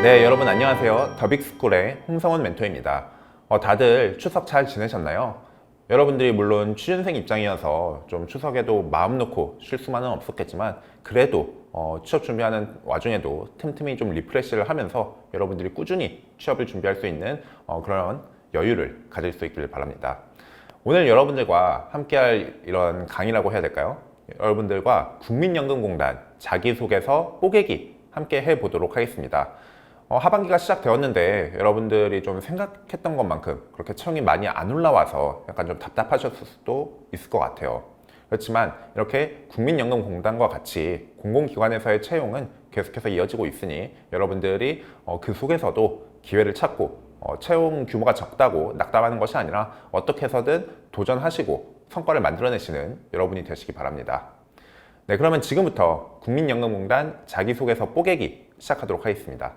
네, 여러분 안녕하세요. 더빅스쿨의 홍성원 멘토입니다. 다들 추석 잘 지내셨나요? 여러분들이 물론 취준생 입장이어서 좀 추석에도 마음 놓고 쉴 수만은 없었겠지만 그래도 취업 준비하는 와중에도 틈틈이 좀 리프레시를 하면서 여러분들이 꾸준히 취업을 준비할 수 있는 그런 여유를 가질 수 있길 바랍니다. 오늘 여러분들과 함께할 이런 강의라고 해야 될까요? 여러분들과 국민연금공단 자기소개서 뽀개기 함께 해보도록 하겠습니다. 하반기가 시작되었는데 여러분들이 좀 생각했던 것만큼 그렇게 채용이 많이 안 올라와서 약간 좀 답답하셨을 수도 있을 것 같아요. 그렇지만 이렇게 국민연금공단과 같이 공공기관에서의 채용은 계속해서 이어지고 있으니 여러분들이 그 속에서도 기회를 찾고 채용 규모가 적다고 낙담하는 것이 아니라 어떻게 해서든 도전하시고 성과를 만들어내시는 여러분이 되시기 바랍니다. 네, 그러면 지금부터 국민연금공단 자기소개서 뽀개기 시작하도록 하겠습니다.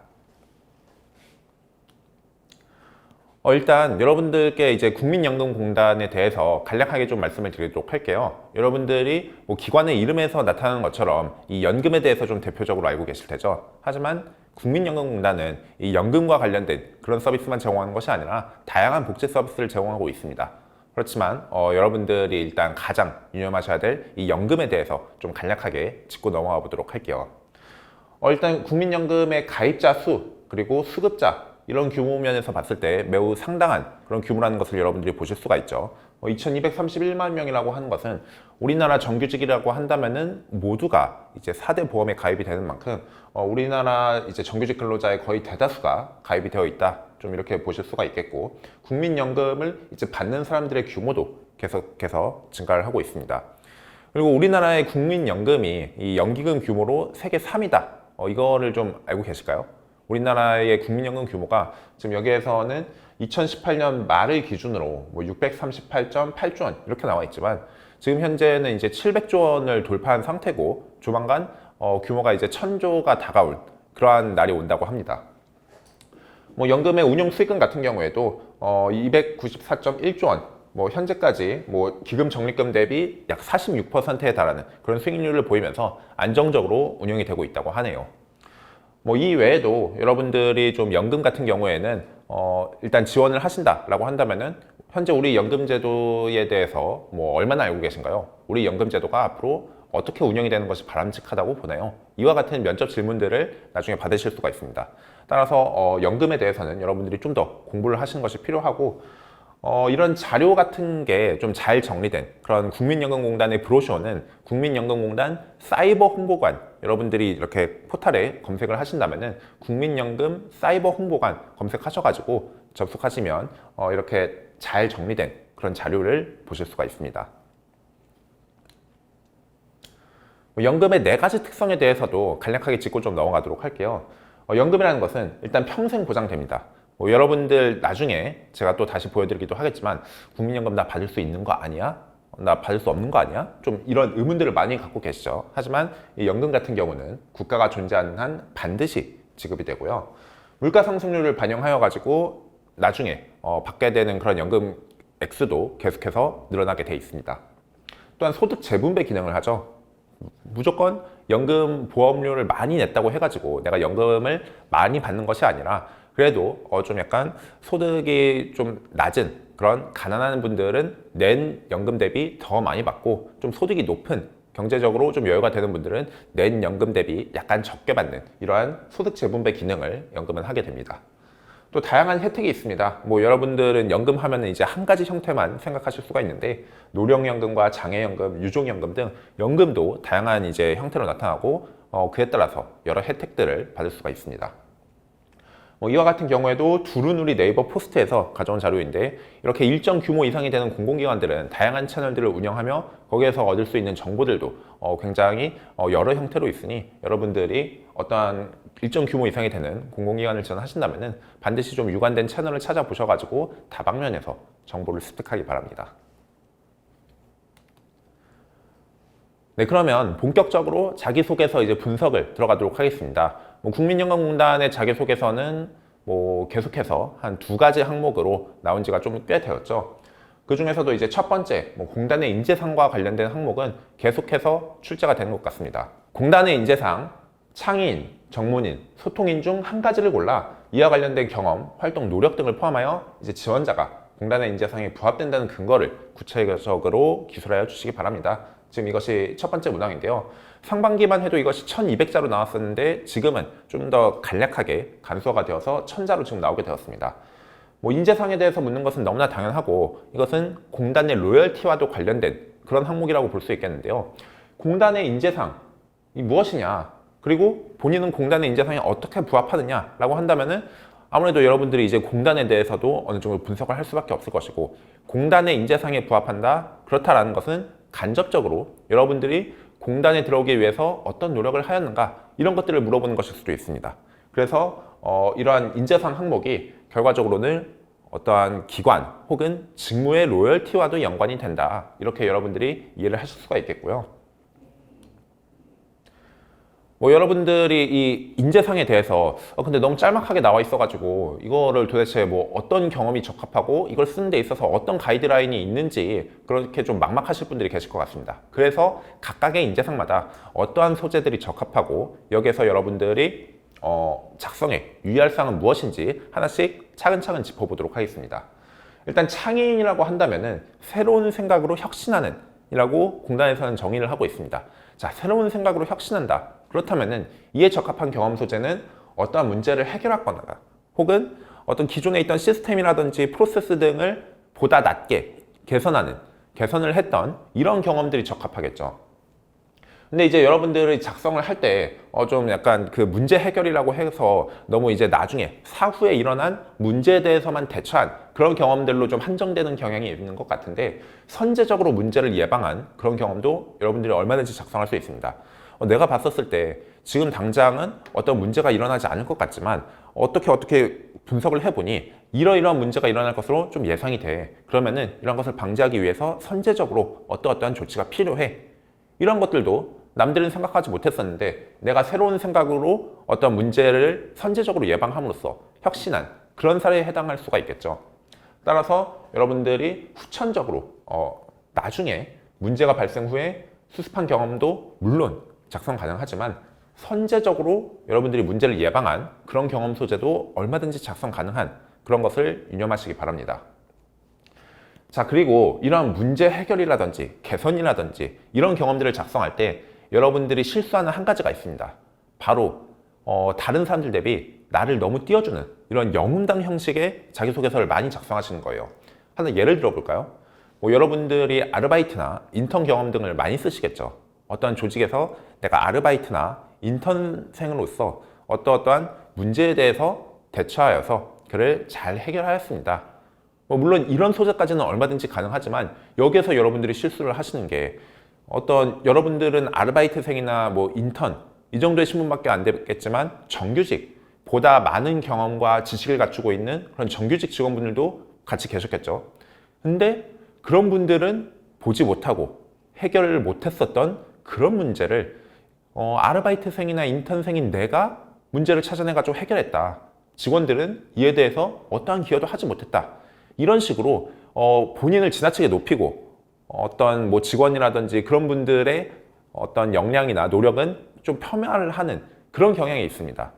일단 여러분들께 이제 국민연금공단에 대해서 간략하게 좀 말씀을 드리도록 할게요. 여러분들이 뭐 기관의 이름에서 나타나는 것처럼 이 연금에 대해서 좀 대표적으로 알고 계실 테죠. 하지만 국민연금공단은 이 연금과 관련된 그런 서비스만 제공하는 것이 아니라 다양한 복지 서비스를 제공하고 있습니다. 그렇지만 여러분들이 일단 가장 유념하셔야 될 이 연금에 대해서 좀 간략하게 짚고 넘어가 보도록 할게요. 일단 국민연금의 가입자 수 그리고 수급자 이런 규모 면에서 봤을 때 매우 상당한 그런 규모라는 것을 여러분들이 보실 수가 있죠. 2231만 명이라고 하는 것은 우리나라 정규직이라고 한다면은 모두가 이제 4대 보험에 가입이 되는 만큼 우리나라 이제 정규직 근로자의 거의 대다수가 가입이 되어 있다. 좀 이렇게 보실 수가 있겠고 국민연금을 이제 받는 사람들의 규모도 계속해서 증가를 하고 있습니다. 그리고 우리나라의 국민연금이 이 연기금 규모로 세계 3위다. 이거를 좀 알고 계실까요? 우리나라의 국민연금 규모가 지금 여기에서는 2018년 말을 기준으로 뭐 638.8조 원 이렇게 나와 있지만 지금 현재는 이제 700조 원을 돌파한 상태고 조만간 규모가 이제 1000조가 다가올 그러한 날이 온다고 합니다. 뭐 연금의 운용 수익금 같은 경우에도 294.1조 원, 뭐 현재까지 뭐 기금 적립금 대비 약 46%에 달하는 그런 수익률을 보이면서 안정적으로 운영이 되고 있다고 하네요. 뭐 이 외에도 여러분들이 좀 연금 같은 경우에는 일단 지원을 하신다라고 한다면은 현재 우리 연금제도에 대해서 뭐 얼마나 알고 계신가요? 우리 연금제도가 앞으로 어떻게 운영이 되는 것이 바람직하다고 보나요? 이와 같은 면접 질문들을 나중에 받으실 수가 있습니다. 따라서 연금에 대해서는 여러분들이 좀 더 공부를 하시는 것이 필요하고 이런 자료 같은 게 좀 잘 정리된 그런 국민연금공단의 브로셔는 국민연금공단 사이버 홍보관 여러분들이 이렇게 포털에 검색을 하신다면은 국민연금 사이버 홍보관 검색하셔가지고 접속하시면 이렇게 잘 정리된 그런 자료를 보실 수가 있습니다. 연금의 4가지 특성에 대해서도 간략하게 짚고 좀 넘어가도록 할게요. 연금이라는 것은 일단 평생 보장됩니다. 여러분들 나중에 제가 또 다시 보여드리기도 하겠지만 국민연금 나 받을 수 있는 거 아니야? 나 받을 수 없는 거 아니야? 좀 이런 의문들을 많이 갖고 계시죠. 하지만 이 연금 같은 경우는 국가가 존재하는 한 반드시 지급이 되고요. 물가 상승률을 반영하여 가지고 나중에 받게 되는 그런 연금 액수도 계속해서 늘어나게 돼 있습니다. 또한 소득 재분배 기능을 하죠. 무조건 연금 보험료를 많이 냈다고 해가지고 내가 연금을 많이 받는 것이 아니라 그래도 좀 약간 소득이 좀 낮은 그런 가난한 분들은 낸 연금 대비 더 많이 받고 좀 소득이 높은 경제적으로 좀 여유가 되는 분들은 낸 연금 대비 약간 적게 받는 이러한 소득 재분배 기능을 연금은 하게 됩니다. 또 다양한 혜택이 있습니다. 뭐 여러분들은 연금 하면은 이제 한 가지 형태만 생각하실 수가 있는데 노령연금과 장애연금, 유족연금 등 연금도 다양한 이제 형태로 나타나고 그에 따라서 여러 혜택들을 받을 수가 있습니다. 이와 같은 경우에도 두루누리 네이버 포스트에서 가져온 자료인데 이렇게 일정 규모 이상이 되는 공공기관들은 다양한 채널들을 운영하며 거기에서 얻을 수 있는 정보들도 굉장히 여러 형태로 있으니 여러분들이 어떠한 일정 규모 이상이 되는 공공기관을 지원하신다면 반드시 좀 유관된 채널을 찾아보셔가지고 다방면에서 정보를 습득하기 바랍니다. 네, 그러면 본격적으로 자기소개서 이제 분석을 들어가도록 하겠습니다. 국민연금공단의 자기소개서는 계속해서 한 2가지 항목으로 나온 지가 좀 꽤 되었죠. 그 중에서도 이제 첫 번째, 공단의 인재상과 관련된 항목은 계속해서 출제가 되는 것 같습니다. 공단의 인재상, 창의인, 정문인, 소통인 중 한 가지를 골라 이와 관련된 경험, 활동, 노력 등을 포함하여 이제 지원자가 공단의 인재상에 부합된다는 근거를 구체적으로 기술하여 주시기 바랍니다. 지금 이것이 첫 번째 문항인데요. 상반기만 해도 이것이 1200자로 나왔었는데 지금은 좀 더 간략하게 간소화가 되어서 1000자로 지금 나오게 되었습니다. 뭐 인재상에 대해서 묻는 것은 너무나 당연하고 이것은 공단의 로열티와도 관련된 그런 항목이라고 볼 수 있겠는데요. 공단의 인재상이 무엇이냐, 그리고 본인은 공단의 인재상에 어떻게 부합하느냐라고 한다면은 아무래도 여러분들이 이제 공단에 대해서도 어느 정도 분석을 할 수밖에 없을 것이고, 공단의 인재상에 부합한다, 그렇다라는 것은 간접적으로 여러분들이 공단에 들어오기 위해서 어떤 노력을 하였는가, 이런 것들을 물어보는 것일 수도 있습니다. 그래서 이러한 인재상 항목이 결과적으로는 어떠한 기관 혹은 직무의 로열티와도 연관이 된다, 이렇게 여러분들이 이해를 하실 수가 있겠고요. 뭐 여러분들이 이 인재상에 대해서 근데 너무 짤막하게 나와 있어가지고 이거를 도대체 뭐 어떤 경험이 적합하고 이걸 쓰는 데 있어서 어떤 가이드라인이 있는지 그렇게 좀 막막하실 분들이 계실 것 같습니다. 그래서 각각의 인재상마다 어떠한 소재들이 적합하고 여기에서 여러분들이 작성에 유의할 사항은 무엇인지 하나씩 차근차근 짚어보도록 하겠습니다. 일단 창의인이라고 한다면은 새로운 생각으로 혁신하는 이라고 공단에서는 정의를 하고 있습니다. 자, 새로운 생각으로 혁신한다. 그렇다면은 이에 적합한 경험 소재는 어떠한 문제를 해결하거나 혹은 어떤 기존에 있던 시스템이라든지 프로세스 등을 보다 낮게 개선을 했던 이런 경험들이 적합하겠죠. 근데 이제 여러분들이 작성을 할 때 좀 약간 그 문제 해결이라고 해서 너무 이제 나중에 사후에 일어난 문제에 대해서만 대처한 그런 경험들로 좀 한정되는 경향이 있는 것 같은데, 선제적으로 문제를 예방한 그런 경험도 여러분들이 얼마든지 작성할 수 있습니다. 내가 봤었을 때 지금 당장은 어떤 문제가 일어나지 않을 것 같지만 어떻게 분석을 해보니 이러이러한 문제가 일어날 것으로 좀 예상이 돼. 그러면은 이런 것을 방지하기 위해서 선제적으로 어떠한 조치가 필요해. 이런 것들도 남들은 생각하지 못했었는데 내가 새로운 생각으로 어떤 문제를 선제적으로 예방함으로써 혁신한 그런 사례에 해당할 수가 있겠죠. 따라서 여러분들이 후천적으로 나중에 문제가 발생 후에 수습한 경험도 물론 작성 가능하지만 선제적으로 여러분들이 문제를 예방한 그런 경험 소재도 얼마든지 작성 가능한 그런 것을 유념하시기 바랍니다. 자, 그리고 이러한 문제 해결이라든지 개선이라든지 이런 경험들을 작성할 때 여러분들이 실수하는 한 가지가 있습니다. 바로 다른 사람들 대비 나를 너무 띄워주는 이런 영웅담 형식의 자기소개서를 많이 작성하시는 거예요. 하나 예를 들어볼까요? 뭐 여러분들이 아르바이트나 인턴 경험 등을 많이 쓰시겠죠. 어떤 조직에서 내가 아르바이트나 인턴생으로서 어떠한 문제에 대해서 대처하여서 그를 잘 해결하였습니다. 물론 이런 소재까지는 얼마든지 가능하지만 여기에서 여러분들이 실수를 하시는 게 여러분들은 아르바이트생이나 뭐 인턴 이 정도의 신분밖에 안 되겠지만 정규직, 보다 많은 경험과 지식을 갖추고 있는 그런 정규직 직원분들도 같이 계셨겠죠. 근데 그런 분들은 보지 못하고 해결을 못했었던 그런 문제를 아르바이트생이나 인턴생인 내가 문제를 찾아내가지고 해결했다. 직원들은 이에 대해서 어떠한 기여도 하지 못했다. 이런 식으로 본인을 지나치게 높이고 어떤 뭐 직원이라든지 그런 분들의 어떤 역량이나 노력은 좀 폄하를 하는 그런 경향이 있습니다.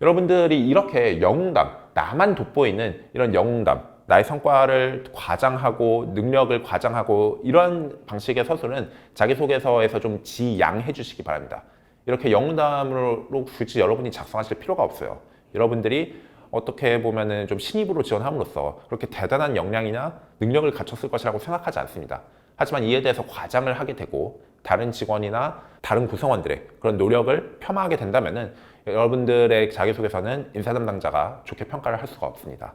여러분들이 이렇게 영웅담, 나만 돋보이는 이런 영웅담, 나의 성과를 과장하고 능력을 과장하고 이런 방식의 서술은 자기소개서에서 좀 지양해 주시기 바랍니다. 이렇게 영웅담으로 굳이 여러분이 작성하실 필요가 없어요. 여러분들이 어떻게 보면은 좀 신입으로 지원함으로써 그렇게 대단한 역량이나 능력을 갖췄을 것이라고 생각하지 않습니다. 하지만 이에 대해서 과장을 하게 되고 다른 직원이나 다른 구성원들의 그런 노력을 폄하하게 된다면은 여러분들의 자기소개서는 인사 담당자가 좋게 평가를 할 수가 없습니다.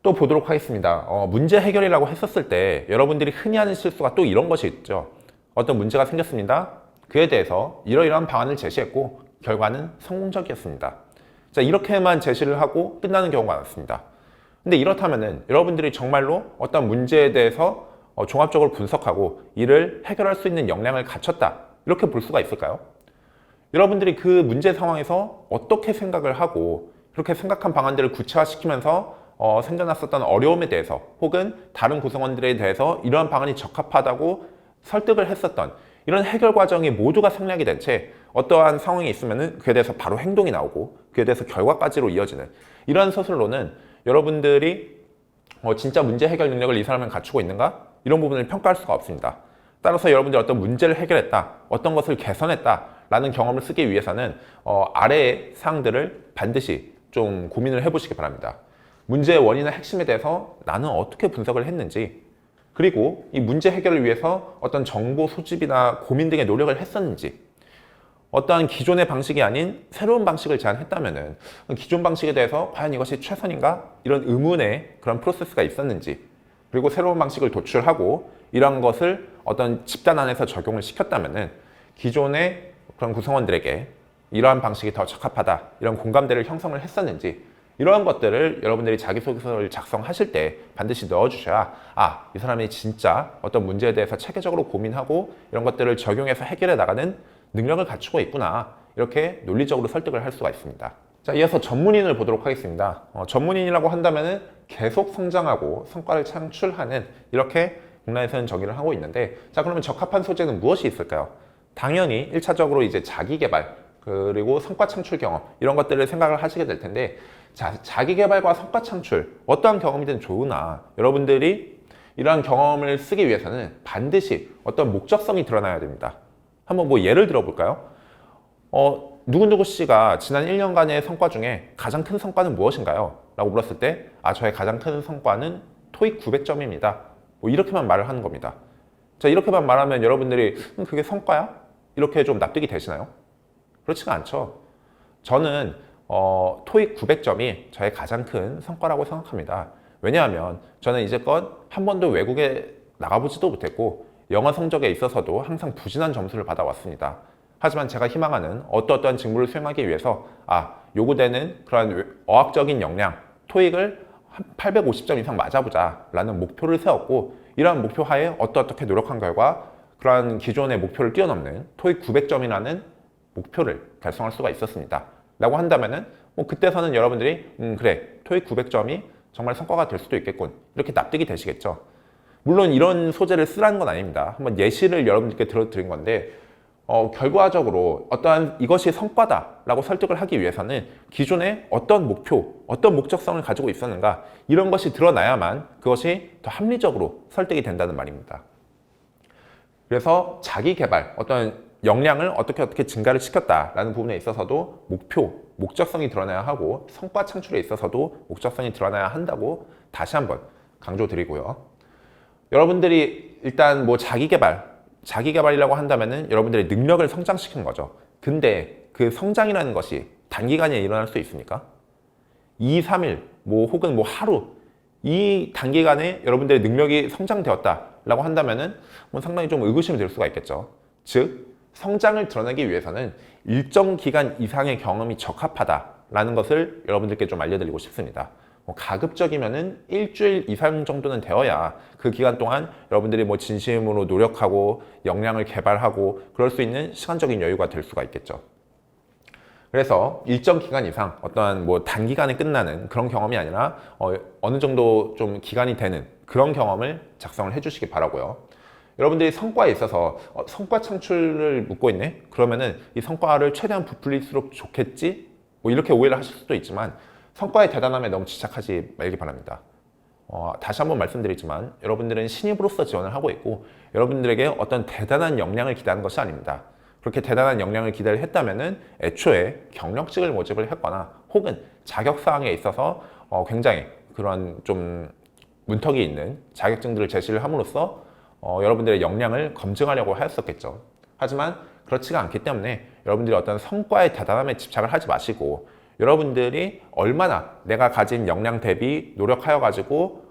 또 보도록 하겠습니다. 문제 해결이라고 했었을 때 여러분들이 흔히 하는 실수가 또 이런 것이 있죠. 어떤 문제가 생겼습니다. 그에 대해서 이러이러한 방안을 제시했고 결과는 성공적이었습니다. 자, 이렇게만 제시를 하고 끝나는 경우가 많습니다. 근데 이렇다면은 여러분들이 정말로 어떤 문제에 대해서 종합적으로 분석하고 이를 해결할 수 있는 역량을 갖췄다, 이렇게 볼 수가 있을까요? 여러분들이 그 문제 상황에서 어떻게 생각을 하고 그렇게 생각한 방안들을 구체화시키면서 생겨났었던 어려움에 대해서 혹은 다른 구성원들에 대해서 이러한 방안이 적합하다고 설득을 했었던 이런 해결 과정이 모두가 생략이 된 채 어떠한 상황이 있으면은 그에 대해서 바로 행동이 나오고 그에 대해서 결과까지로 이어지는 이러한 서술로는 여러분들이 진짜 문제 해결 능력을 이 사람은 갖추고 있는가? 이런 부분을 평가할 수가 없습니다. 따라서 여러분들이 어떤 문제를 해결했다, 어떤 것을 개선했다라는 경험을 쓰기 위해서는 아래의 사항들을 반드시 좀 고민을 해보시기 바랍니다. 문제의 원인과 핵심에 대해서 나는 어떻게 분석을 했는지, 그리고 이 문제 해결을 위해서 어떤 정보 소집이나 고민 등의 노력을 했었는지, 어떠한 기존의 방식이 아닌 새로운 방식을 제안했다면은 기존 방식에 대해서 과연 이것이 최선인가? 이런 의문의 그런 프로세스가 있었는지, 그리고 새로운 방식을 도출하고 이런 것을 어떤 집단 안에서 적용을 시켰다면은 기존의 그런 구성원들에게 이러한 방식이 더 적합하다, 이런 공감대를 형성을 했었는지, 이러한 것들을 여러분들이 자기소개서를 작성하실 때 반드시 넣어주셔야 이 사람이 진짜 어떤 문제에 대해서 체계적으로 고민하고 이런 것들을 적용해서 해결해 나가는 능력을 갖추고 있구나, 이렇게 논리적으로 설득을 할 수가 있습니다. 자, 이어서 전문인을 보도록 하겠습니다. 전문인이라고 한다면은 계속 성장하고 성과를 창출하는, 이렇게 국내에서는 정의를 하고 있는데, 자, 그러면 적합한 소재는 무엇이 있을까요? 당연히 1차적으로 이제 자기개발, 그리고 성과 창출 경험, 이런 것들을 생각을 하시게 될 텐데, 자, 자기개발과 성과 창출, 어떠한 경험이든 좋으나 여러분들이 이러한 경험을 쓰기 위해서는 반드시 어떤 목적성이 드러나야 됩니다. 한번 뭐 예를 들어볼까요? 누구누구 씨가 지난 1년간의 성과 중에 가장 큰 성과는 무엇인가요? 라고 물었을 때, 저의 가장 큰 성과는 토익 900점입니다. 뭐 이렇게만 말을 하는 겁니다. 자, 이렇게만 말하면 여러분들이 그게 성과야? 이렇게 좀 납득이 되시나요? 그렇지가 않죠. 저는 토익 900점이 저의 가장 큰 성과라고 생각합니다. 왜냐하면 저는 이제껏 한 번도 외국에 나가보지도 못했고 영어 성적에 있어서도 항상 부진한 점수를 받아왔습니다. 하지만 제가 희망하는 어떠한 직무를 수행하기 위해서 요구되는 그런 어학적인 역량, 토익을 한 850점 이상 맞아보자 라는 목표를 세웠고, 이러한 목표 하에 어떻게 노력한 결과 그러한 기존의 목표를 뛰어넘는 토익 900점이라는 목표를 달성할 수가 있었습니다. 라고 한다면은 그때서는 여러분들이 그래, 토익 900점이 정말 성과가 될 수도 있겠군, 이렇게 납득이 되시겠죠. 물론 이런 소재를 쓰라는 건 아닙니다. 한번 예시를 여러분들께 들어드린 건데, 결과적으로 어떠한 이것이 성과다라고 설득을 하기 위해서는 기존에 어떤 목표, 어떤 목적성을 가지고 있었는가, 이런 것이 드러나야만 그것이 더 합리적으로 설득이 된다는 말입니다. 그래서 자기 개발, 어떤 역량을 어떻게 증가를 시켰다라는 부분에 있어서도 목표, 목적성이 드러나야 하고, 성과 창출에 있어서도 목적성이 드러나야 한다고 다시 한번 강조드리고요. 여러분들이 일단 뭐 자기개발이라고 한다면은 여러분들의 능력을 성장시키는 거죠. 근데 그 성장이라는 것이 단기간에 일어날 수 있습니까? 2, 3일, 혹은 하루, 이 단기간에 여러분들의 능력이 성장되었다라고 한다면은 상당히 좀 의구심이 들 수가 있겠죠. 즉, 성장을 드러내기 위해서는 일정 기간 이상의 경험이 적합하다라는 것을 여러분들께 좀 알려드리고 싶습니다. 가급적이면은 일주일 이상 정도는 되어야 그 기간 동안 여러분들이 진심으로 노력하고 역량을 개발하고 그럴 수 있는 시간적인 여유가 될 수가 있겠죠. 그래서 일정 기간 이상, 어떠한 단기간에 끝나는 그런 경험이 아니라 어느 정도 좀 기간이 되는 그런 경험을 작성을 해주시기 바라고요. 여러분들이 성과에 있어서 성과 창출을 묻고 있네? 그러면은 이 성과를 최대한 부풀릴수록 좋겠지? 이렇게 오해를 하실 수도 있지만, 성과의 대단함에 너무 집착하지 말기 바랍니다. 다시 한번 말씀드리지만 여러분들은 신입으로서 지원을 하고 있고, 여러분들에게 어떤 대단한 역량을 기대하는 것이 아닙니다. 그렇게 대단한 역량을 기대를 했다면은 애초에 경력직을 모집을 했거나 혹은 자격사항에 있어서 굉장히 그런 좀 문턱이 있는 자격증들을 제시를 함으로써 여러분들의 역량을 검증하려고 하였었겠죠. 하지만 그렇지가 않기 때문에 여러분들이 어떤 성과의 대단함에 집착을 하지 마시고, 여러분들이 얼마나 내가 가진 역량 대비 노력하여 가지고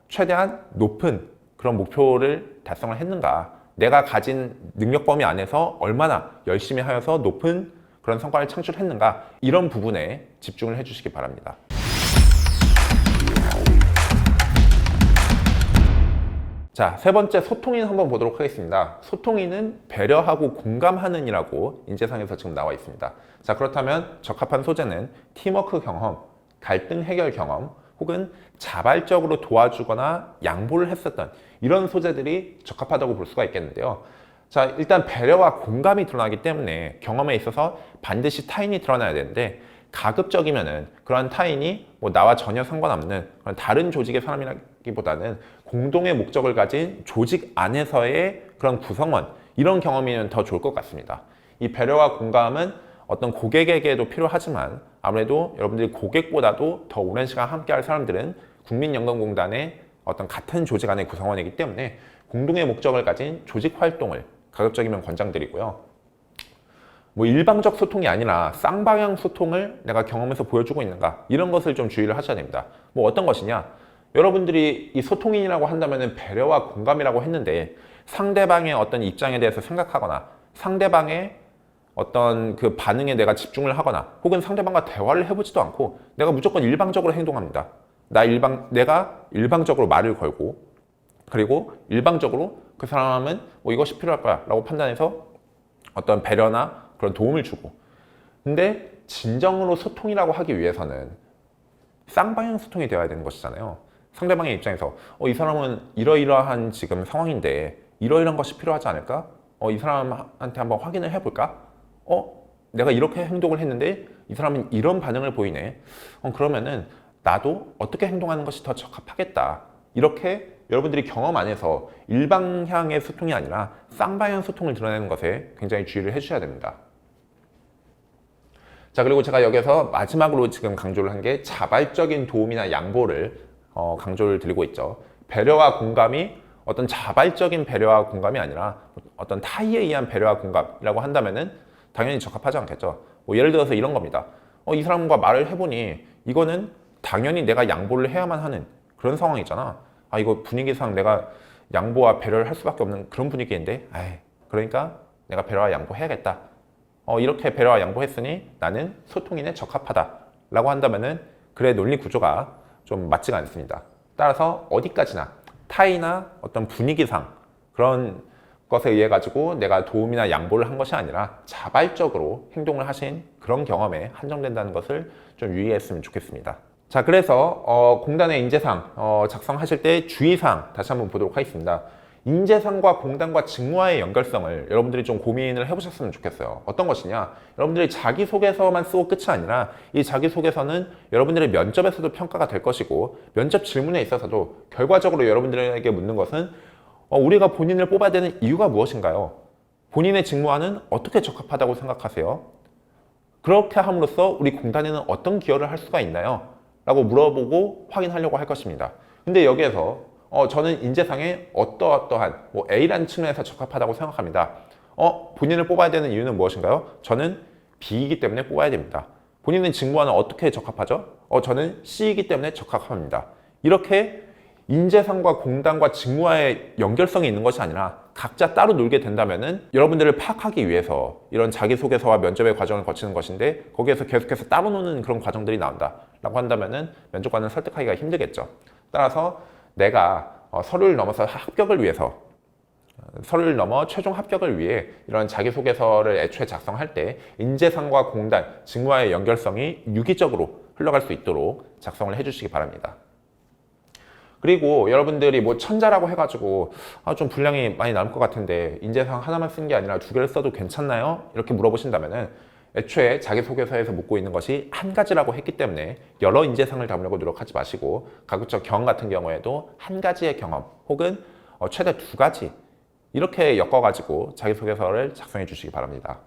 최대한 높은 그런 목표를 달성을 했는가, 내가 가진 능력 범위 안에서 얼마나 열심히 하여서 높은 그런 성과를 창출했는가, 이런 부분에 집중을 해주시기 바랍니다. 자, 세 번째, 소통인 한번 보도록 하겠습니다. 소통인은 배려하고 공감하는 이라고 인재상에서 지금 나와 있습니다. 자, 그렇다면 적합한 소재는 팀워크 경험, 갈등 해결 경험, 혹은 자발적으로 도와주거나 양보를 했었던 이런 소재들이 적합하다고 볼 수가 있겠는데요. 자, 일단 배려와 공감이 드러나기 때문에 경험에 있어서 반드시 타인이 드러나야 되는데, 가급적이면은 그런 타인이 뭐 나와 전혀 상관없는 그런 다른 조직의 사람이라기보다는 공동의 목적을 가진 조직 안에서의 그런 구성원, 이런 경험이면 더 좋을 것 같습니다. 이 배려와 공감은 어떤 고객에게도 필요하지만 아무래도 여러분들이 고객보다도 더 오랜 시간 함께할 사람들은 국민연금공단의 어떤 같은 조직 안의 구성원이기 때문에 공동의 목적을 가진 조직 활동을 가급적이면 권장드리고요. 뭐 일방적 소통이 아니라 쌍방향 소통을 내가 경험해서 보여주고 있는가, 이런 것을 좀 주의를 하셔야 됩니다. 뭐 어떤 것이냐, 여러분들이 이 소통인이라고 한다면 배려와 공감이라고 했는데 상대방의 어떤 입장에 대해서 생각하거나 상대방의 어떤 그 반응에 내가 집중을 하거나 혹은 상대방과 대화를 해보지도 않고 내가 무조건 일방적으로 행동합니다. 내가 일방적으로 말을 걸고, 그리고 일방적으로 그 사람은 뭐 이것이 필요할 거야 라고 판단해서 어떤 배려나 그런 도움을 주고, 근데 진정으로 소통이라고 하기 위해서는 쌍방향 소통이 되어야 되는 것이잖아요. 상대방의 입장에서 이 사람은 이러이러한 지금 상황인데 이러이러한 것이 필요하지 않을까? 이 사람한테 한번 확인을 해볼까? 내가 이렇게 행동을 했는데 이 사람은 이런 반응을 보이네. 그러면은 나도 어떻게 행동하는 것이 더 적합하겠다. 이렇게 여러분들이 경험 안에서 일방향의 소통이 아니라 쌍방향 소통을 드러내는 것에 굉장히 주의를 해주셔야 됩니다. 자, 그리고 제가 여기서 마지막으로 지금 강조를 한 게 자발적인 도움이나 양보를 강조를 드리고 있죠. 배려와 공감이 어떤 자발적인 배려와 공감이 아니라 어떤 타의에 의한 배려와 공감이라고 한다면은 당연히 적합하지 않겠죠. 뭐 예를 들어서 이런 겁니다. 이 사람과 말을 해보니 이거는 당연히 내가 양보를 해야만 하는 그런 상황이잖아. 이거 분위기상 내가 양보와 배려를 할 수밖에 없는 그런 분위기인데, 그러니까 내가 배려와 양보해야겠다. 이렇게 배려와 양보했으니 나는 소통인에 적합하다라고 한다면은 그의 논리 구조가 좀 맞지가 않습니다. 따라서 어디까지나 타의나 어떤 분위기상 그런 것에 의해 가지고 내가 도움이나 양보를 한 것이 아니라 자발적으로 행동을 하신 그런 경험에 한정된다는 것을 좀 유의했으면 좋겠습니다. 자, 그래서 공단의 인재상 작성하실 때 주의사항 다시 한번 보도록 하겠습니다. 인재상과 공단과 직무와의 연결성을 여러분들이 좀 고민을 해보셨으면 좋겠어요. 어떤 것이냐? 여러분들이 자기소개서만 쓰고 끝이 아니라 이 자기소개서는 여러분들의 면접에서도 평가가 될 것이고, 면접 질문에 있어서도 결과적으로 여러분들에게 묻는 것은 우리가 본인을 뽑아야 되는 이유가 무엇인가요? 본인의 직무와는 어떻게 적합하다고 생각하세요? 그렇게 함으로써 우리 공단에는 어떤 기여를 할 수가 있나요? 라고 물어보고 확인하려고 할 것입니다. 근데 여기에서 저는 인재상에 어떠한 뭐 A라는 측면에서 적합하다고 생각합니다. 본인을 뽑아야 되는 이유는 무엇인가요? 저는 B이기 때문에 뽑아야 됩니다. 본인은 직무와는 어떻게 적합하죠? 저는 C이기 때문에 적합합니다. 이렇게 인재상과 공단과 직무와의 연결성이 있는 것이 아니라 각자 따로 놀게 된다면은 여러분들을 파악하기 위해서 이런 자기소개서와 면접의 과정을 거치는 것인데, 거기에서 계속해서 따로 노는 그런 과정들이 나온다 라고 한다면은 면접관을 설득하기가 힘들겠죠. 따라서 내가 서류를 넘어서 합격을 위해서, 서류를 넘어 최종 합격을 위해 이런 자기소개서를 애초에 작성할 때 인재상과 공단, 직무와의 연결성이 유기적으로 흘러갈 수 있도록 작성을 해주시기 바랍니다. 그리고 여러분들이 뭐 천자라고 해가지고 좀 분량이 많이 남을 것 같은데 인재상 하나만 쓴 게 아니라 2개를 써도 괜찮나요? 이렇게 물어보신다면은 애초에 자기소개서에서 묻고 있는 것이 한 가지라고 했기 때문에 여러 인재상을 담으려고 노력하지 마시고, 가급적 경험 같은 경우에도 한 가지의 경험 혹은 최대 2가지 이렇게 엮어가지고 자기소개서를 작성해 주시기 바랍니다.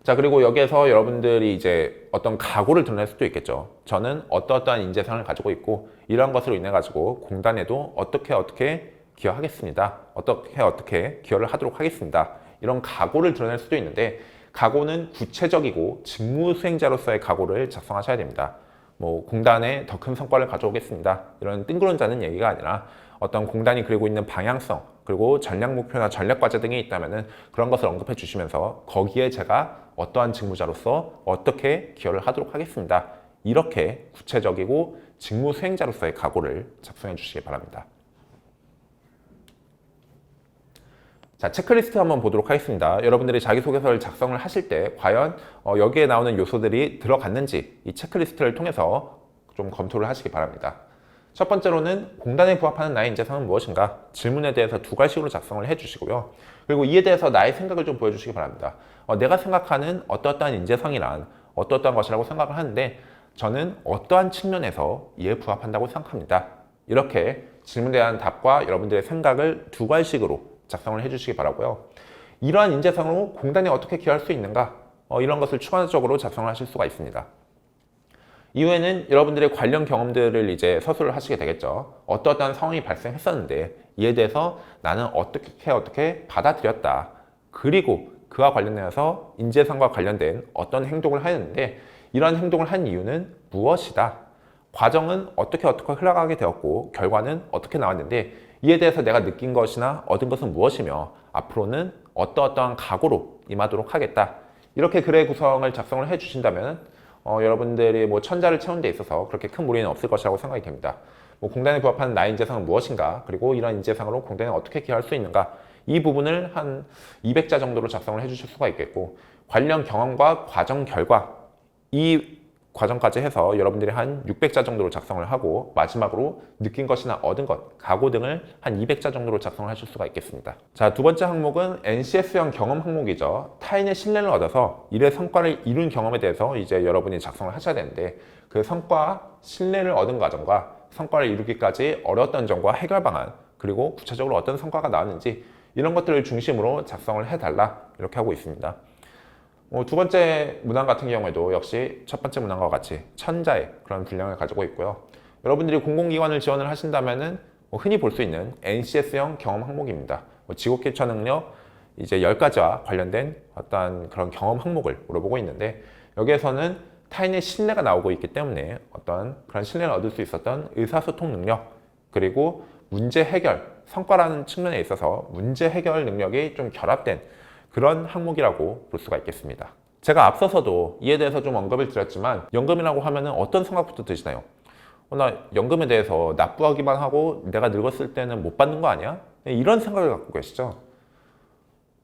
자, 그리고 여기에서 여러분들이 이제 어떤 각오를 드러낼 수도 있겠죠. 저는 어떠한 인재상을 가지고 있고 이러한 것으로 인해 가지고 공단에도 어떻게 기여하겠습니다. 어떻게 기여를 하도록 하겠습니다. 이런 각오를 드러낼 수도 있는데, 각오는 구체적이고 직무 수행자로서의 각오를 작성하셔야 됩니다. 뭐 공단에 더 큰 성과를 가져오겠습니다. 이런 뜬구름 얘기가 아니라 어떤 공단이 그리고 있는 방향성, 그리고 전략 목표나 전략 과제 등이 있다면은 그런 것을 언급해 주시면서 거기에 제가 어떠한 직무자로서 어떻게 기여를 하도록 하겠습니다. 이렇게 구체적이고 직무 수행자로서의 각오를 작성해 주시기 바랍니다. 자, 체크리스트 한번 보도록 하겠습니다. 여러분들이 자기소개서를 작성을 하실 때 과연 여기에 나오는 요소들이 들어갔는지 이 체크리스트를 통해서 좀 검토를 하시기 바랍니다. 첫 번째로는 공단에 부합하는 나의 인재상은 무엇인가? 질문에 대해서 두 가지식으로 작성을 해주시고요. 그리고 이에 대해서 나의 생각을 좀 보여주시기 바랍니다. 내가 생각하는 어떠한 인재상이란 어떠한 것이라고 생각을 하는데 저는 어떠한 측면에서 이에 부합한다고 생각합니다. 이렇게 질문에 대한 답과 여러분들의 생각을 두 가지식으로 작성을 해주시기 바라고요. 이러한 인재상으로 공단에 어떻게 기여할 수 있는가? 이런 것을 추가적으로 작성을 하실 수가 있습니다. 이후에는 여러분들의 관련 경험들을 이제 서술을 하시게 되겠죠. 어떠한 상황이 발생했었는데 이에 대해서 나는 어떻게 받아들였다. 그리고 그와 관련해서 인재상과 관련된 어떤 행동을 하였는데 이러한 행동을 한 이유는 무엇이다. 과정은 어떻게 흘러가게 되었고 결과는 어떻게 나왔는데 이에 대해서 내가 느낀 것이나 얻은 것은 무엇이며 앞으로는 어떠한 각오로 임하도록 하겠다. 이렇게 글의 구성을 작성을 해주신다면 여러분들이 천자를 채우는 데 있어서 그렇게 큰 무리는 없을 것이라고 생각이 됩니다. 공단에 부합하는 나의 인재상은 무엇인가, 그리고 이런 인재상으로 공단에 어떻게 기여할 수 있는가, 이 부분을 한 200자 정도로 작성을 해주실 수가 있겠고, 관련 경험과 과정 결과, 이 과정까지 해서 여러분들이 한 600자 정도로 작성을 하고 마지막으로 느낀 것이나 얻은 것, 각오 등을 한 200자 정도로 작성을 하실 수가 있겠습니다. 자, 두 번째 항목은 NCS형 경험 항목이죠. 타인의 신뢰를 얻어서 일의 성과를 이룬 경험에 대해서 이제 여러분이 작성을 하셔야 되는데 그 성과, 신뢰를 얻은 과정과 성과를 이루기까지 어려웠던 점과 해결 방안, 그리고 구체적으로 어떤 성과가 나왔는지 이런 것들을 중심으로 작성을 해달라 이렇게 하고 있습니다. 두 번째 문항 같은 경우에도 역시 첫 번째 문항과 같이 천자의 그런 분량을 가지고 있고요. 여러분들이 공공기관을 지원을 하신다면은 흔히 볼 수 있는 NCS형 경험 항목입니다. 지구개처 능력 이제 10가지와 관련된 어떤 그런 경험 항목을 물어보고 있는데 여기에서는 타인의 신뢰가 나오고 있기 때문에 어떤 그런 신뢰를 얻을 수 있었던 의사소통 능력, 그리고 문제 해결, 성과라는 측면에 있어서 문제 해결 능력이 좀 결합된 그런 항목이라고 볼 수가 있겠습니다. 제가 앞서서도 이에 대해서 좀 언급을 드렸지만 연금이라고 하면 어떤 생각부터 드시나요? 나 연금에 대해서 납부하기만 하고 내가 늙었을 때는 못 받는 거 아니야? 이런 생각을 갖고 계시죠?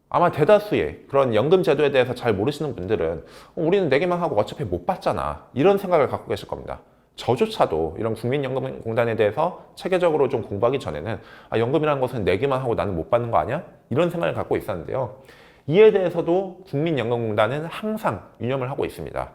아마 대다수의 그런 연금 제도에 대해서 잘 모르시는 분들은 우리는 내기만 하고 어차피 못 받잖아, 이런 생각을 갖고 계실 겁니다. 저조차도 이런 국민연금공단에 대해서 체계적으로 좀 공부하기 전에는 연금이라는 것은 내기만 하고 나는 못 받는 거 아니야? 이런 생각을 갖고 있었는데요. 이에 대해서도 국민연금공단은 항상 유념을 하고 있습니다.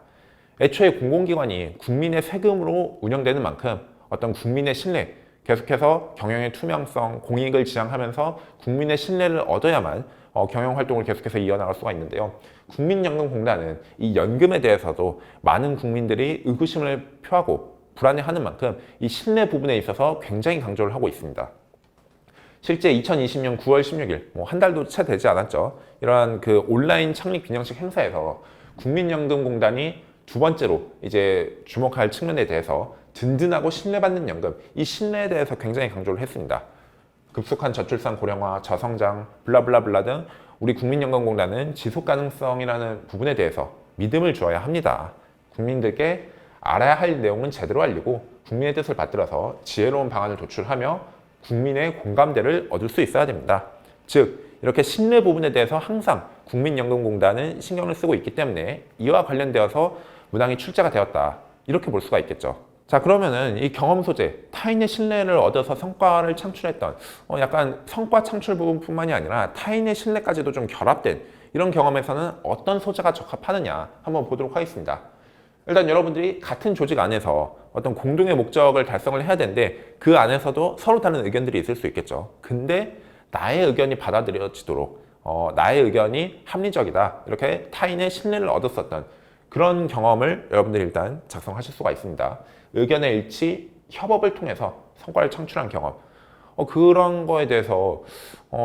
애초에 공공기관이 국민의 세금으로 운영되는 만큼 어떤 국민의 신뢰, 계속해서 경영의 투명성, 공익을 지향하면서 국민의 신뢰를 얻어야만 경영활동을 계속해서 이어나갈 수가 있는데요. 국민연금공단은 이 연금에 대해서도 많은 국민들이 의구심을 표하고 불안해하는 만큼 이 신뢰 부분에 있어서 굉장히 강조를 하고 있습니다. 실제 2020년 9월 16일, 한 달도 채 되지 않았죠. 이러한 그 온라인 창립 기념식 행사에서 국민연금공단이 두 번째로 이제 주목할 측면에 대해서 든든하고 신뢰받는 연금, 이 신뢰에 대해서 굉장히 강조를 했습니다. 급속한 저출산 고령화, 저성장, 블라블라블라 등 우리 국민연금공단은 지속가능성이라는 부분에 대해서 믿음을 주어야 합니다. 국민들께 알아야 할 내용은 제대로 알리고 국민의 뜻을 받들어서 지혜로운 방안을 도출하며 국민의 공감대를 얻을 수 있어야 됩니다. 즉, 이렇게 신뢰 부분에 대해서 항상 국민연금공단은 신경을 쓰고 있기 때문에 이와 관련되어서 문항이 출제가 되었다. 이렇게 볼 수가 있겠죠. 자, 그러면은 이 경험 소재, 타인의 신뢰를 얻어서 성과를 창출했던 약간 성과 창출 부분뿐만이 아니라 타인의 신뢰까지도 좀 결합된 이런 경험에서는 어떤 소재가 적합하느냐 한번 보도록 하겠습니다. 일단 여러분들이 같은 조직 안에서 어떤 공동의 목적을 달성을 해야 되는데 그 안에서도 서로 다른 의견들이 있을 수 있겠죠. 근데 나의 의견이 받아들여지도록 나의 의견이 합리적이다, 이렇게 타인의 신뢰를 얻었었던 그런 경험을 여러분들이 일단 작성하실 수가 있습니다. 의견의 일치, 협업을 통해서 성과를 창출한 경험, 그런 거에 대해서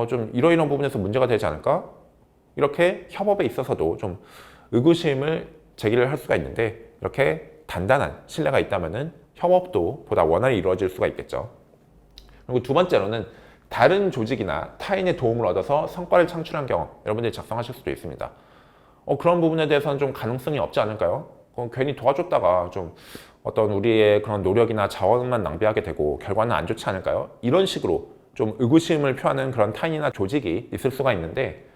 좀 이러이러한 부분에서 문제가 되지 않을까? 이렇게 협업에 있어서도 좀 의구심을 제기를 할 수가 있는데 이렇게 단단한 신뢰가 있다면 협업도 보다 원활히 이루어질 수가 있겠죠. 그리고 두 번째로는 다른 조직이나 타인의 도움을 얻어서 성과를 창출한 경험, 여러분들이 작성하실 수도 있습니다. 그런 부분에 대해서는 좀 가능성이 없지 않을까요? 괜히 도와줬다가 좀 어떤 우리의 그런 노력이나 자원만 낭비하게 되고 결과는 안 좋지 않을까요? 이런 식으로 좀 의구심을 표하는 그런 타인이나 조직이 있을 수가 있는데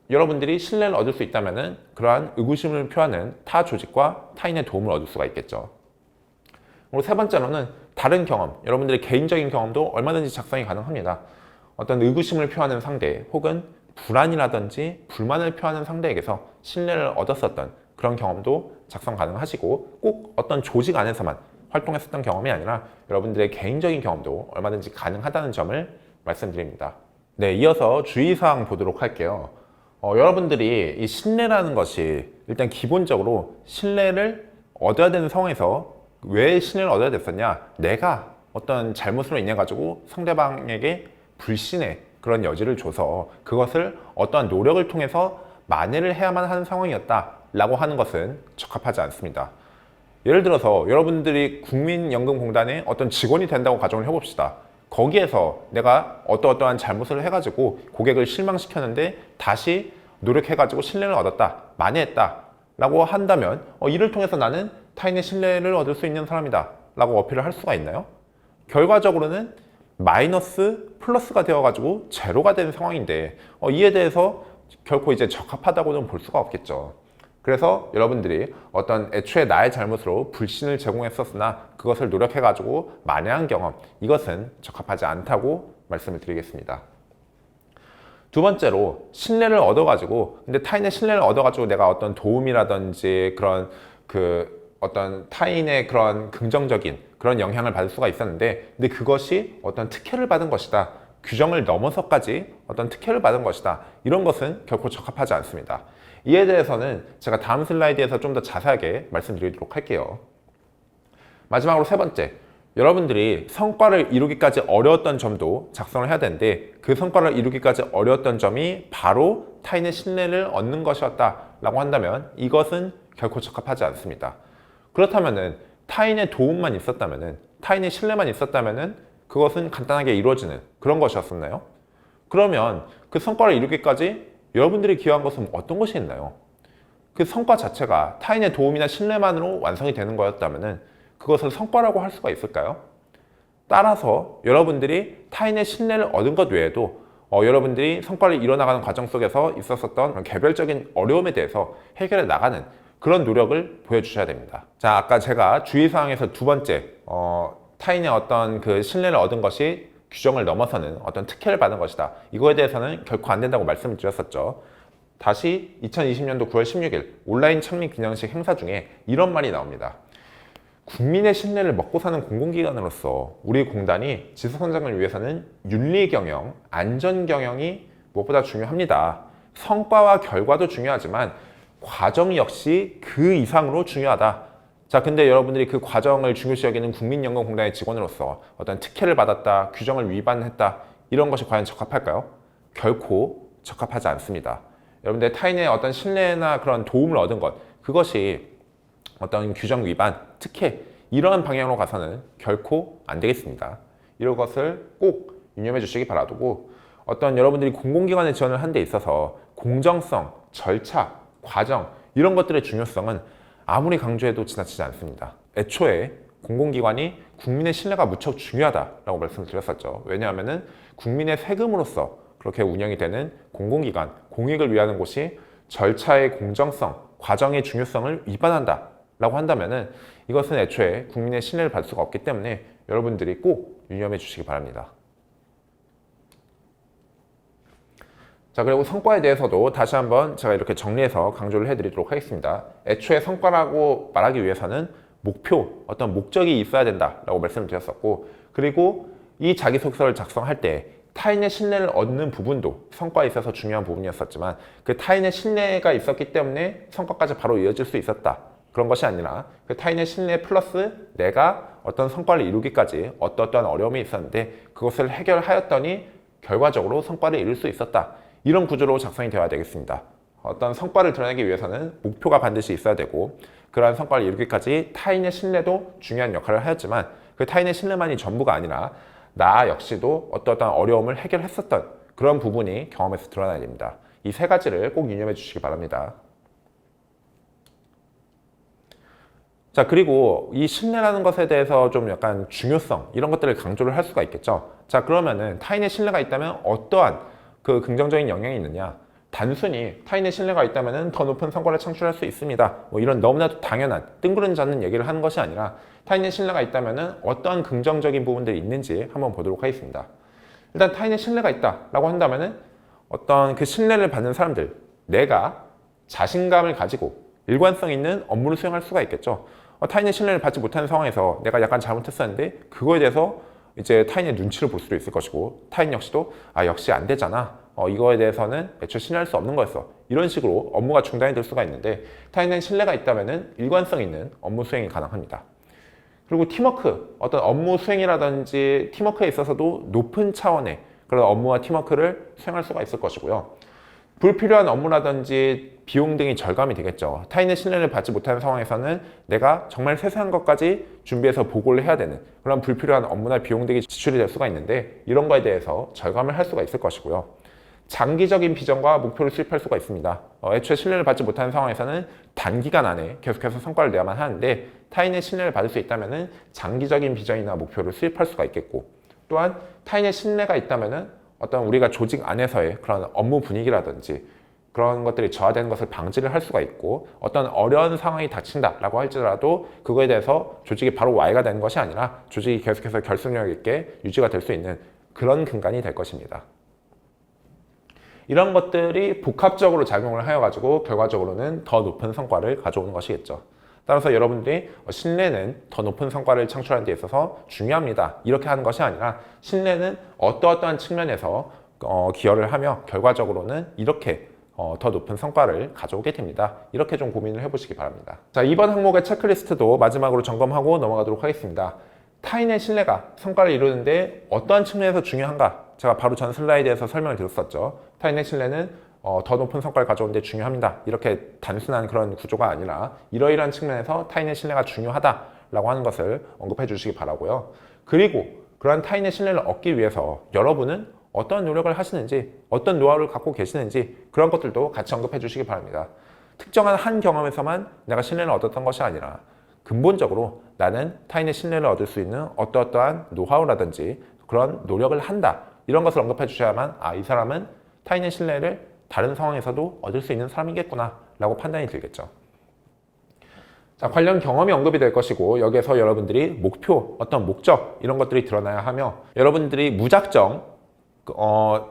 여러분들이 신뢰를 얻을 수 있다면 그러한 의구심을 표하는 타 조직과 타인의 도움을 얻을 수가 있겠죠. 그리고 세 번째로는 다른 경험, 여러분들의 개인적인 경험도 얼마든지 작성이 가능합니다. 어떤 의구심을 표하는 상대 혹은 불안이라든지 불만을 표하는 상대에게서 신뢰를 얻었었던 그런 경험도 작성 가능하시고 꼭 어떤 조직 안에서만 활동했었던 경험이 아니라 여러분들의 개인적인 경험도 얼마든지 가능하다는 점을 말씀드립니다. 네, 이어서 주의사항 보도록 할게요. 여러분들이 이 신뢰라는 것이 일단 기본적으로 신뢰를 얻어야 되는 상황에서 왜 신뢰를 얻어야 됐었냐? 내가 어떤 잘못으로 인해 가지고 상대방에게 불신의 그런 여지를 줘서 그것을 어떠한 노력을 통해서 만회를 해야만 하는 상황이었다라고 하는 것은 적합하지 않습니다. 예를 들어서 여러분들이 국민연금공단의 어떤 직원이 된다고 가정을 해봅시다. 거기에서 내가 어떠한 잘못을 해가지고 고객을 실망시켰는데 다시 노력해가지고 신뢰를 얻었다, 만회했다 라고 한다면 이를 통해서 나는 타인의 신뢰를 얻을 수 있는 사람이다 라고 어필을 할 수가 있나요? 결과적으로는 마이너스 플러스가 되어가지고 제로가 되는 상황인데 이에 대해서 결코 이제 적합하다고는 볼 수가 없겠죠. 그래서 여러분들이 어떤 애초에 나의 잘못으로 불신을 제공했었으나 그것을 노력해가지고 만회한 경험, 이것은 적합하지 않다고 말씀을 드리겠습니다. 두 번째로 신뢰를 얻어가지고 근데 타인의 신뢰를 얻어가지고 내가 어떤 도움이라든지 그런 어떤 타인의 그런 긍정적인 그런 영향을 받을 수가 있었는데 근데 그것이 어떤 특혜를 받은 것이다. 규정을 넘어서까지 어떤 특혜를 받은 것이다. 이런 것은 결코 적합하지 않습니다. 이에 대해서는 제가 다음 슬라이드에서 좀 더 자세하게 말씀드리도록 할게요. 마지막으로 세 번째, 여러분들이 성과를 이루기까지 어려웠던 점도 작성을 해야 되는데 그 성과를 이루기까지 어려웠던 점이 바로 타인의 신뢰를 얻는 것이었다라고 한다면 이것은 결코 적합하지 않습니다. 그렇다면은 타인의 도움만 있었다면은 타인의 신뢰만 있었다면은 그것은 간단하게 이루어지는 그런 것이었었나요? 그러면 그 성과를 이루기까지 여러분들이 기여한 것은 어떤 것이 있나요? 그 성과 자체가 타인의 도움이나 신뢰만으로 완성이 되는 거였다면 그것을 성과라고 할 수가 있을까요? 따라서 여러분들이 타인의 신뢰를 얻은 것 외에도 여러분들이 성과를 이뤄나가는 과정 속에서 있었던 개별적인 어려움에 대해서 해결해 나가는 그런 노력을 보여주셔야 됩니다. 자, 아까 제가 주의사항에서 두 번째 타인의 어떤 그 신뢰를 얻은 것이 규정을 넘어서는 어떤 특혜를 받은 것이다. 이거에 대해서는 결코 안 된다고 말씀을 드렸었죠. 다시 2020년도 9월 16일 온라인 창립 기념식 행사 중에 이런 말이 나옵니다. 국민의 신뢰를 먹고 사는 공공기관으로서 우리 공단이 지속성장을 위해서는 윤리경영, 안전경영이 무엇보다 중요합니다. 성과와 결과도 중요하지만 과정 역시 그 이상으로 중요하다. 자, 근데 여러분들이 그 과정을 중요시 여기는 국민연금공단의 직원으로서 어떤 특혜를 받았다, 규정을 위반했다 이런 것이 과연 적합할까요? 결코 적합하지 않습니다. 여러분들 타인의 어떤 신뢰나 그런 도움을 얻은 것 그것이 어떤 규정 위반, 특혜 이런 방향으로 가서는 결코 안 되겠습니다. 이런 것을 꼭 유념해 주시기 바라고 어떤 여러분들이 공공기관에 지원을 한 데 있어서 공정성, 절차, 과정 이런 것들의 중요성은 아무리 강조해도 지나치지 않습니다. 애초에 공공기관이 국민의 신뢰가 무척 중요하다라고 말씀을 드렸었죠. 왜냐하면 국민의 세금으로서 그렇게 운영이 되는 공공기관, 공익을 위하는 곳이 절차의 공정성, 과정의 중요성을 위반한다라고 한다면 이것은 애초에 국민의 신뢰를 받을 수가 없기 때문에 여러분들이 꼭 유념해 주시기 바랍니다. 자, 그리고 성과에 대해서도 다시 한번 제가 이렇게 정리해서 강조를 해드리도록 하겠습니다. 애초에 성과라고 말하기 위해서는 목표, 어떤 목적이 있어야 된다라고 말씀을 드렸었고 그리고 이 자기소개서를 작성할 때 타인의 신뢰를 얻는 부분도 성과에 있어서 중요한 부분이었었지만 그 타인의 신뢰가 있었기 때문에 성과까지 바로 이어질 수 있었다. 그런 것이 아니라 그 타인의 신뢰 플러스 내가 어떤 성과를 이루기까지 어떠한 어려움이 있었는데 그것을 해결하였더니 결과적으로 성과를 이룰 수 있었다. 이런 구조로 작성이 되어야 되겠습니다. 어떤 성과를 드러내기 위해서는 목표가 반드시 있어야 되고 그러한 성과를 이루기까지 타인의 신뢰도 중요한 역할을 하였지만 그 타인의 신뢰만이 전부가 아니라 나 역시도 어떠한 어려움을 해결했었던 그런 부분이 경험에서 드러나야 됩니다. 이 세 가지를 꼭 유념해 주시기 바랍니다. 자, 그리고 이 신뢰라는 것에 대해서 좀 약간 중요성 이런 것들을 강조를 할 수가 있겠죠. 자, 그러면은 타인의 신뢰가 있다면 어떠한 그 긍정적인 영향이 있느냐? 단순히 타인의 신뢰가 있다면 더 높은 성과를 창출할 수 있습니다. 뭐 이런 너무나도 당연한 뜬구름 잡는 얘기를 하는 것이 아니라 타인의 신뢰가 있다면 어떠한 긍정적인 부분들이 있는지 한번 보도록 하겠습니다. 일단 타인의 신뢰가 있다라고 한다면 어떤 그 신뢰를 받는 사람들, 내가 자신감을 가지고 일관성 있는 업무를 수행할 수가 있겠죠. 타인의 신뢰를 받지 못하는 상황에서 내가 약간 잘못했었는데 그거에 대해서 이제 타인의 눈치를 볼 수도 있을 것이고 타인 역시도 역시 안 되잖아. 이거에 대해서는 애초에 신뢰할 수 없는 거였어. 이런 식으로 업무가 중단이 될 수가 있는데 타인의 신뢰가 있다면 일관성 있는 업무 수행이 가능합니다. 그리고 팀워크, 어떤 업무 수행이라든지 팀워크에 있어서도 높은 차원의 그런 업무와 팀워크를 수행할 수가 있을 것이고요. 불필요한 업무라든지 비용 등이 절감이 되겠죠. 타인의 신뢰를 받지 못하는 상황에서는 내가 정말 세세한 것까지 준비해서 보고를 해야 되는 그런 불필요한 업무나 비용 등이 지출이 될 수가 있는데 이런 거에 대해서 절감을 할 수가 있을 것이고요. 장기적인 비전과 목표를 수립할 수가 있습니다. 애초에 신뢰를 받지 못하는 상황에서는 단기간 안에 계속해서 성과를 내야만 하는데 타인의 신뢰를 받을 수 있다면 장기적인 비전이나 목표를 수립할 수가 있겠고 또한 타인의 신뢰가 있다면 어떤 우리가 조직 안에서의 그런 업무 분위기라든지 그런 것들이 저하되는 것을 방지를 할 수가 있고 어떤 어려운 상황이 닥친다라고 할지라도 그거에 대해서 조직이 바로 와해가 되는 것이 아니라 조직이 계속해서 결속력 있게 유지가 될 수 있는 그런 근간이 될 것입니다. 이런 것들이 복합적으로 작용을 하여 가지고 결과적으로는 더 높은 성과를 가져오는 것이겠죠. 따라서 여러분들이 신뢰는 더 높은 성과를 창출하는 데 있어서 중요합니다. 이렇게 하는 것이 아니라 신뢰는 어떠어떠한 측면에서 기여를 하며 결과적으로는 이렇게 더 높은 성과를 가져오게 됩니다. 이렇게 좀 고민을 해보시기 바랍니다. 자, 이번 항목의 체크리스트도 마지막으로 점검하고 넘어가도록 하겠습니다. 타인의 신뢰가 성과를 이루는데 어떠한 측면에서 중요한가? 제가 바로 전 슬라이드에서 설명을 드렸었죠. 타인의 신뢰는 더 높은 성과를 가져오는 데 중요합니다. 이렇게 단순한 그런 구조가 아니라 이러이러한 측면에서 타인의 신뢰가 중요하다라고 하는 것을 언급해 주시기 바라고요. 그리고 그러한 타인의 신뢰를 얻기 위해서 여러분은 어떤 노력을 하시는지 어떤 노하우를 갖고 계시는지 그런 것들도 같이 언급해 주시기 바랍니다. 특정한 한 경험에서만 내가 신뢰를 얻었던 것이 아니라 근본적으로 나는 타인의 신뢰를 얻을 수 있는 어떠어떠한 노하우라든지 그런 노력을 한다. 이런 것을 언급해 주셔야만 이 사람은 타인의 신뢰를 다른 상황에서도 얻을 수 있는 사람이겠구나 라고 판단이 들겠죠. 자, 관련 경험이 언급이 될 것이고 여기에서 여러분들이 목표, 어떤 목적 이런 것들이 드러나야 하며 여러분들이 무작정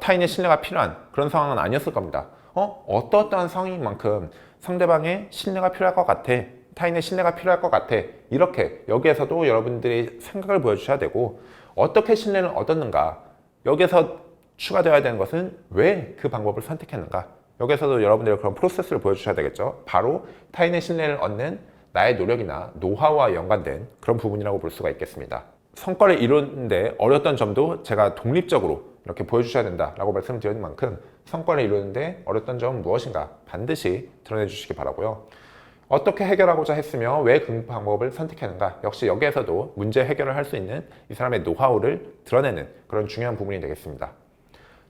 타인의 신뢰가 필요한 그런 상황은 아니었을 겁니다. 어떠어떠한 상황인 만큼 상대방의 신뢰가 필요할 것 같아. 타인의 신뢰가 필요할 것 같아. 이렇게 여기에서도 여러분들이 생각을 보여주셔야 되고 어떻게 신뢰를 얻었는가. 여기에서 추가되어야 되는 것은 왜 그 방법을 선택했는가. 여기에서도 여러분들이 그런 프로세스를 보여주셔야 되겠죠. 바로 타인의 신뢰를 얻는 나의 노력이나 노하우와 연관된 그런 부분이라고 볼 수가 있겠습니다. 성과를 이루는데 어려웠던 점도 제가 독립적으로 이렇게 보여주셔야 된다라고 말씀드린 만큼 성과를 이루는데 어려웠던 점은 무엇인가 반드시 드러내 주시기 바라고요. 어떻게 해결하고자 했으며 왜 그 방법을 선택했는가 역시 여기에서도 문제 해결을 할 수 있는 이 사람의 노하우를 드러내는 그런 중요한 부분이 되겠습니다.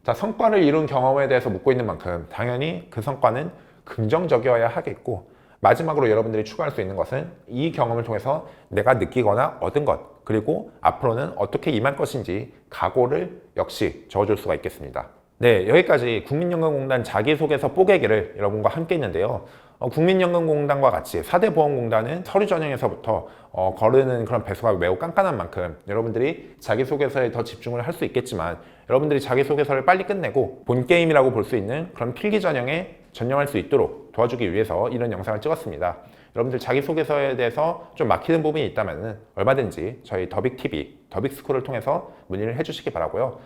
자, 성과를 이룬 경험에 대해서 묻고 있는 만큼 당연히 그 성과는 긍정적이어야 하겠고 마지막으로 여러분들이 추가할 수 있는 것은 이 경험을 통해서 내가 느끼거나 얻은 것 그리고 앞으로는 어떻게 임할 것인지 각오를 역시 적어줄 수가 있겠습니다. 네, 여기까지 국민연금공단 자기소개서 뽀개기를 여러분과 함께 했는데요. 국민연금공단과 같이 4대 보험공단은 서류 전형에서부터 거르는 그런 배수가 매우 깐깐한 만큼 여러분들이 자기소개서에 더 집중을 할 수 있겠지만 여러분들이 자기소개서를 빨리 끝내고 본게임이라고 볼 수 있는 그런 필기 전형에 전념할 수 있도록 도와주기 위해서 이런 영상을 찍었습니다. 여러분들 자기소개서에 대해서 좀 막히는 부분이 있다면 얼마든지 저희 더빅TV, 더빅스쿨을 통해서 문의를 해주시기 바라고요.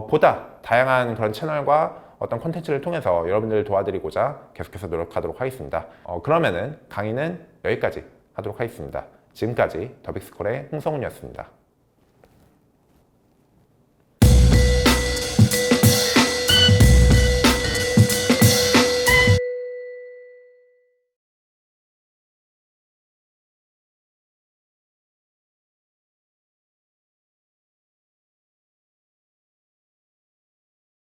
보다 다양한 그런 채널과 어떤 콘텐츠를 통해서 여러분들을 도와드리고자 계속해서 노력하도록 하겠습니다. 그러면은 강의는 여기까지 하도록 하겠습니다. 지금까지 더빅스쿨의 홍성훈이었습니다.